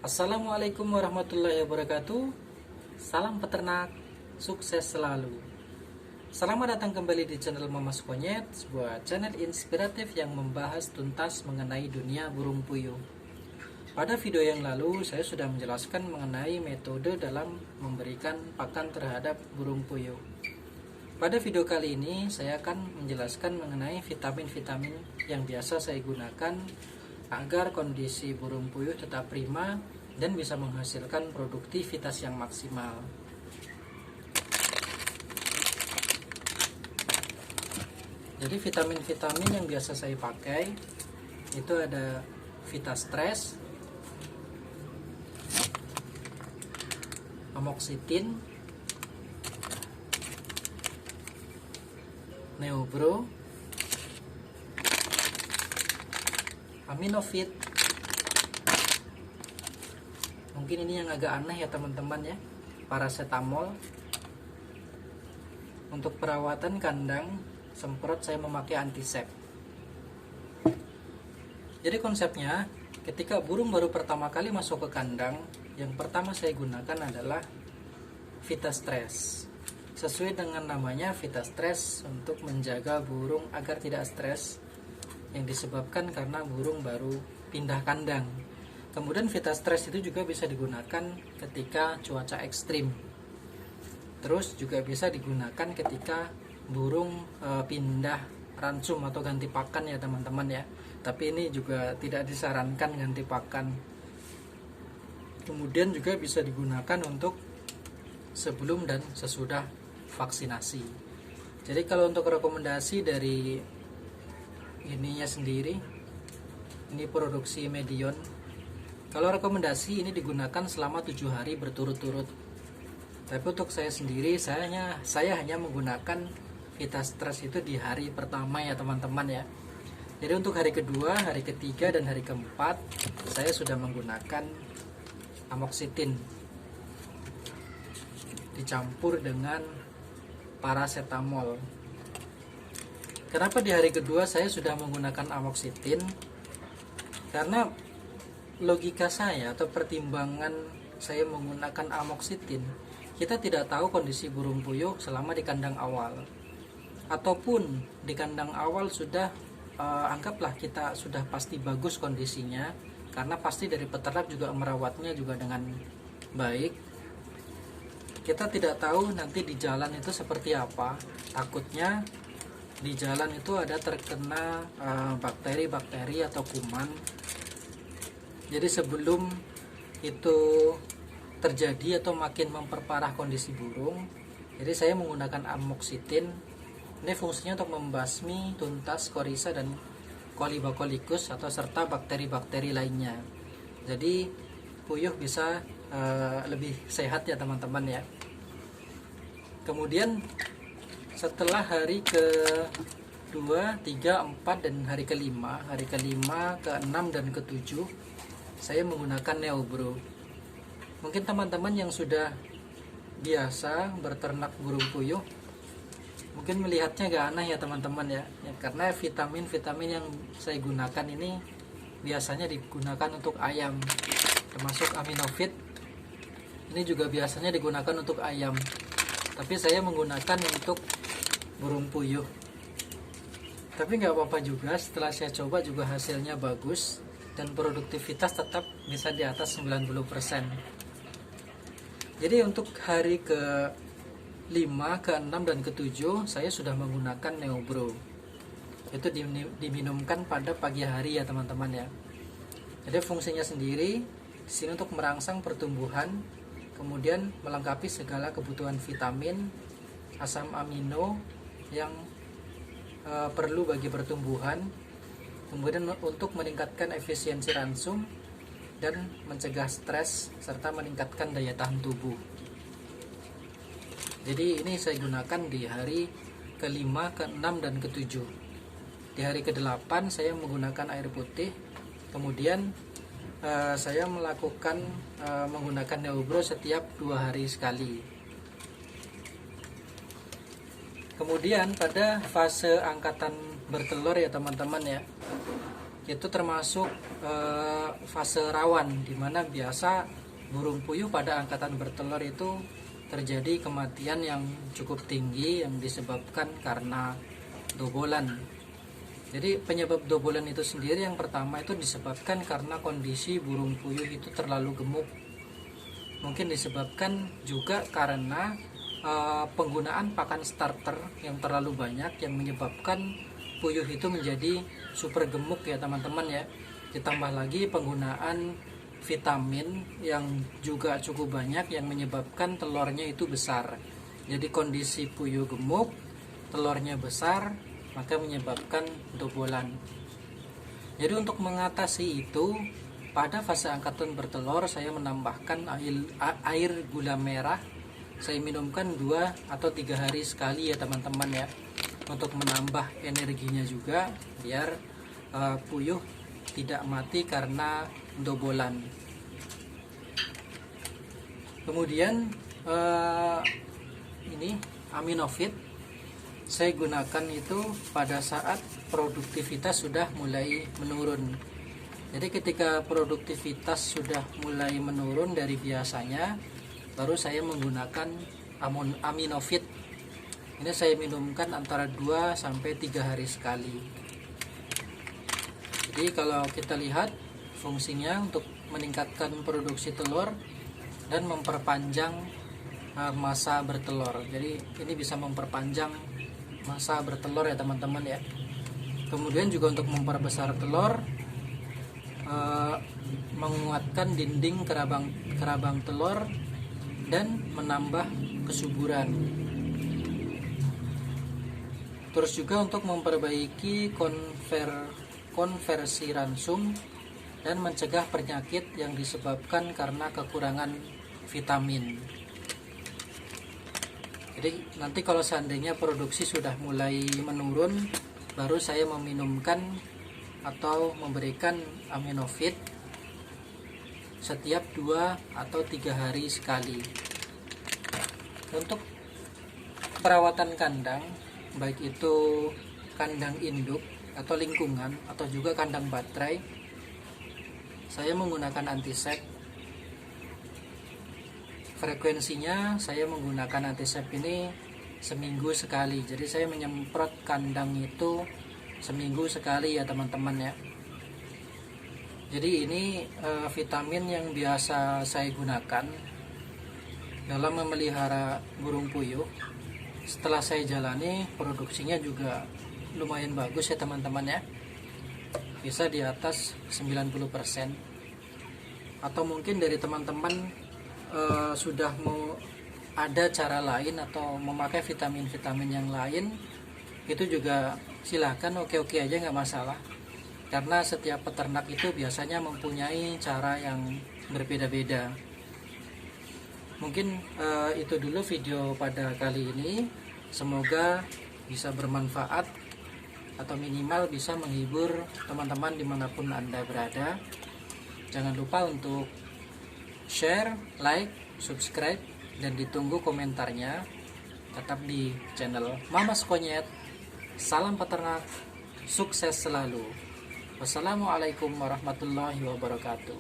Assalamualaikum warahmatullahi wabarakatuh. Salam peternak, sukses selalu. Selamat datang kembali di channel Mamas Konyet, sebuah channel inspiratif yang membahas tuntas mengenai dunia burung puyuh. Pada video yang lalu, saya sudah menjelaskan mengenai metode dalam memberikan pakan terhadap burung puyuh. Pada video kali ini, saya akan menjelaskan mengenai vitamin-vitamin yang biasa saya gunakan agar kondisi burung puyuh tetap prima dan bisa menghasilkan produktivitas yang maksimal. Jadi vitamin-vitamin yang biasa saya pakai itu ada Vitastress, Amoxicillin, Neobro, Aminofit. Mungkin ini yang agak aneh ya teman-teman ya, paracetamol. Untuk perawatan kandang semprot saya memakai antisep. Jadi konsepnya, ketika burung baru pertama kali masuk ke kandang, yang pertama saya gunakan adalah Vitastress. Sesuai dengan namanya, Vitastress untuk menjaga burung agar tidak stres yang disebabkan karena burung baru pindah kandang. Kemudian Vitastress itu juga bisa digunakan ketika cuaca ekstrim. Terus juga bisa digunakan ketika burung pindah ransum atau ganti pakan ya teman-teman ya. Tapi ini juga tidak disarankan ganti pakan. Kemudian juga bisa digunakan untuk sebelum dan sesudah vaksinasi. Jadi kalau untuk rekomendasi dari ininya sendiri, ini produksi Medion. Kalau rekomendasi ini digunakan selama 7 hari berturut-turut. Tapi untuk saya sendiri, saya hanya menggunakan Vitastress itu di hari pertama ya teman-teman ya. Jadi untuk hari kedua, hari ketiga, dan hari keempat saya sudah menggunakan Amoxicillin dicampur dengan paracetamol. Kenapa di hari kedua saya sudah menggunakan Amoxicillin? Karena logika saya atau pertimbangan saya menggunakan Amoxicillin, kita tidak tahu kondisi burung puyuh selama di kandang awal. Ataupun di kandang awal sudah anggaplah kita sudah pasti bagus kondisinya, karena pasti dari peternak juga merawatnya juga dengan baik. Kita tidak tahu nanti di jalan itu seperti apa. Takutnya di jalan itu ada terkena bakteri-bakteri atau kuman. Jadi sebelum itu terjadi atau makin memperparah kondisi burung, jadi saya menggunakan Amoxicillin. Ini fungsinya untuk membasmi tuntas Coryza dan Colibacolicus atau serta bakteri-bakteri lainnya. Jadi puyuh bisa lebih sehat ya teman-teman ya. Kemudian setelah hari ke-2, 3, 4 dan hari ke-5, ke-6 dan ke-7 saya menggunakan Neobro. Mungkin teman-teman yang sudah biasa berternak burung puyuh mungkin melihatnya gak aneh ya teman-teman ya, karena vitamin-vitamin yang saya gunakan ini biasanya digunakan untuk ayam, termasuk Aminofit. Ini juga biasanya digunakan untuk ayam, tapi saya menggunakan untuk burung puyuh. Tapi nggak apa-apa juga, setelah saya coba juga hasilnya bagus dan produktivitas tetap bisa di atas 90%. Jadi untuk hari ke-5, ke-6 dan ke-7 saya sudah menggunakan Neobro. Itu diminumkan pada pagi hari ya teman-teman ya. Jadi fungsinya sendiri di sini untuk merangsang pertumbuhan, kemudian melengkapi segala kebutuhan vitamin, asam amino yang perlu bagi pertumbuhan, kemudian untuk meningkatkan efisiensi ransum dan mencegah stres serta meningkatkan daya tahan tubuh. Jadi ini saya gunakan di hari ke-5, ke-6 dan ke-7. Di hari ke-8 saya menggunakan air putih. Kemudian saya melakukan menggunakan Neobro setiap 2 hari sekali. Kemudian pada fase angkatan bertelur ya teman-teman ya, itu termasuk fase rawan, dimana biasa burung puyuh pada angkatan bertelur itu terjadi kematian yang cukup tinggi yang disebabkan karena dobolan. Jadi penyebab dobolan itu sendiri yang pertama itu disebabkan karena kondisi burung puyuh itu terlalu gemuk. Mungkin disebabkan juga karena penggunaan pakan starter yang terlalu banyak yang menyebabkan puyuh itu menjadi super gemuk ya teman-teman ya. Ditambah lagi penggunaan vitamin yang juga cukup banyak yang menyebabkan telurnya itu besar. Jadi kondisi puyuh gemuk, telurnya besar, maka menyebabkan dobolan. Jadi untuk mengatasi itu, pada fase angkatan bertelur saya menambahkan air gula merah. Saya minumkan 2 atau 3 hari sekali ya teman-teman ya, untuk menambah energinya juga biar puyuh tidak mati karena dobolan. Kemudian ini aminofit saya gunakan itu pada saat produktivitas sudah mulai menurun. Jadi ketika produktivitas sudah mulai menurun dari biasanya, baru saya menggunakan aminofit. Ini saya minumkan antara 2 sampai 3 hari sekali. Jadi kalau kita lihat fungsinya untuk meningkatkan produksi telur dan memperpanjang masa bertelur. Jadi ini bisa memperpanjang masa bertelur ya teman-teman ya. Kemudian juga untuk memperbesar telur, menguatkan dinding kerabang telur dan menambah kesuburan. Terus juga untuk memperbaiki konversi ransum dan mencegah penyakit yang disebabkan karena kekurangan vitamin. Jadi nanti kalau seandainya produksi sudah mulai menurun, baru saya meminumkan atau memberikan aminofit setiap 2 atau 3 hari sekali. Untuk perawatan kandang, baik itu kandang induk atau lingkungan atau juga kandang baterai, saya menggunakan antisep. Frekuensinya saya menggunakan antisep ini seminggu sekali. Jadi saya menyemprot kandang itu seminggu sekali ya teman-teman ya. Jadi ini vitamin yang biasa saya gunakan dalam memelihara burung puyuh. Setelah saya jalani, produksinya juga lumayan bagus ya teman-teman ya. Bisa di atas 90%. Atau mungkin dari teman-teman sudah mau ada cara lain atau memakai vitamin-vitamin yang lain, itu juga silahkan, oke-oke aja, nggak masalah. Karena setiap peternak itu biasanya mempunyai cara yang berbeda-beda. Mungkin itu dulu video pada kali ini. Semoga bisa bermanfaat atau minimal bisa menghibur teman-teman dimanapun Anda berada. Jangan lupa untuk share, like, subscribe, dan ditunggu komentarnya. Tetap di channel Mamas Konyet. Salam peternak, sukses selalu. Wassalamualaikum warahmatullahi wabarakatuh.